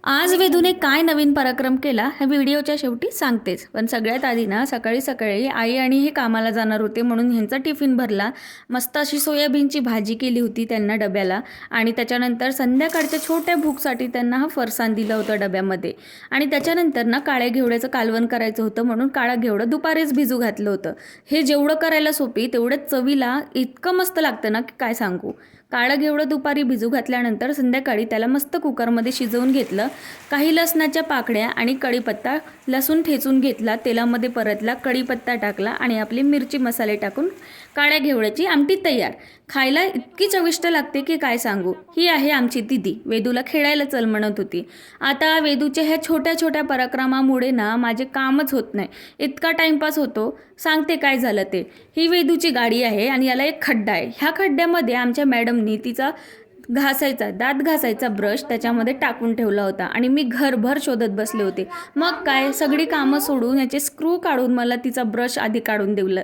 आज वेदूने काय नवीन पराक्रम केला ह्या व्हिडिओच्या शेवटी सांगतेच. पण सगळ्यात आधी ना सकाळी सकाळी आई आणि हे कामाला जाणार होते म्हणून ह्यांचा टिफिन भरला. मस्त अशी सोयाबीनची भाजी केली होती त्यांना डब्याला. आणि त्याच्यानंतर संध्याकाळच्या छोट्या भूकसाठी त्यांना हा फरसाण दिलं होतं डब्यामध्ये. आणि त्याच्यानंतर ना काळ्या घेवड्याचं कालवण करायचं होतं म्हणून काळा घेवडं दुपारीच भिजू घातलं होतं. हे जेवढं करायला सोपी तेवढंच चवीला इतकं मस्त लागतं ना की काय सांगू. काळं घेवडं दुपारी भिजू घातल्यानंतर संध्याकाळी त्याला मस्त कुकरमध्ये शिजवून घेतलं. काही लसणाच्या पाकळ्या आणि कढीपत्ता, लसूण ठेचून घेतला, तेलामध्ये परतला, कढीपत्ता टाकला आणि आपली मिरची मसाले टाकून काळ्या घेवड्याची आमटी तयार. खायला इतकी चविष्ट लागते की काय सांगू. ही आहे आमची दीदी. वेदूला खेळायला चल म्हणत होती. आता वेदूच्या ह्या छोट्या छोट्या पराक्रमामुळे ना माझे कामच होत नाही. इतका टाईमपास होतो. सांगते काय झालं ते. ही वेदूची गाडी आहे आणि याला एक खड्डा आहे. ह्या खड्ड्यामध्ये आमच्या मॅडमनी तिचा दात घासायचा ब्रश त्याच्यामध्ये टाकून ठेवला होता आणि मी घरभर शोधत बसले होते. मग काय सगळी कामं सोडून याचे स्क्रू काढून मला तिचा ब्रश आधी काढून दिलं.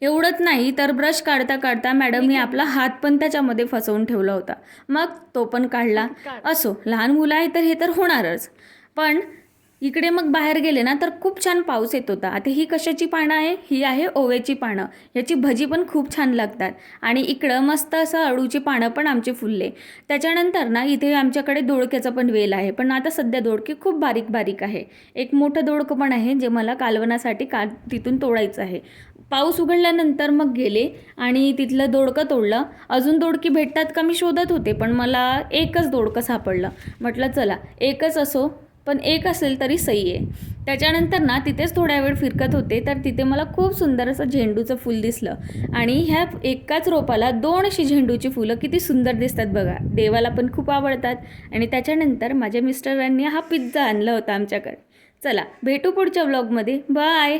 एवढंच नाही तर ब्रश काढता काढता मॅडमनी आपला हात पण त्याच्यामध्ये फसवून ठेवला होता. मग तो पण काढला. असो, लहान मुलं आहे तर हे तर होणारच. पण इकडे मग बाहेर गेले ना तर खूप छान पाऊस येत होता. आता ही कशाची पानं आहे? ही आहे ओव्याची पानं. याची भजी पण खूप छान लागतात. आणि इकडं मस्त असं अळूची पानं पण आमचे फुलले. त्याच्यानंतर ना इथे आमच्याकडे दोडक्याचा पण वेल आहे. पण आता सध्या दोडके खूप बारीक बारीक आहे. एक मोठं दोडकं पण आहे जे मला कालवणासाठी तिथून तोडायचं आहे. पाऊस उघडल्यानंतर मग गेले आणि तिथलं दोडकं तोडलं. अजून दोडकी भेटतात का मी शोधत होते पण मला एकच दोडकं सापडलं. म्हटलं चला एकच असो पण एक असेल तरी सही आहे. त्याच्यानंतर ना तिथेच थोड्या वेळ फिरकत होते तर तिथे मला खूप सुंदर असं झेंडूचं फूल दिसलं. आणि ह्या एकाच रोपाला 2 अशी झेंडूची फुलं किती सुंदर दिसतात बघा. देवाला पण खूप आवडतात. आणि त्याच्यानंतर माझ्या मिस्टरांनी हा पिझ्झा आणला होता आमच्याकडे. चला भेटू पुढच्या व्लॉगमध्ये. बाय.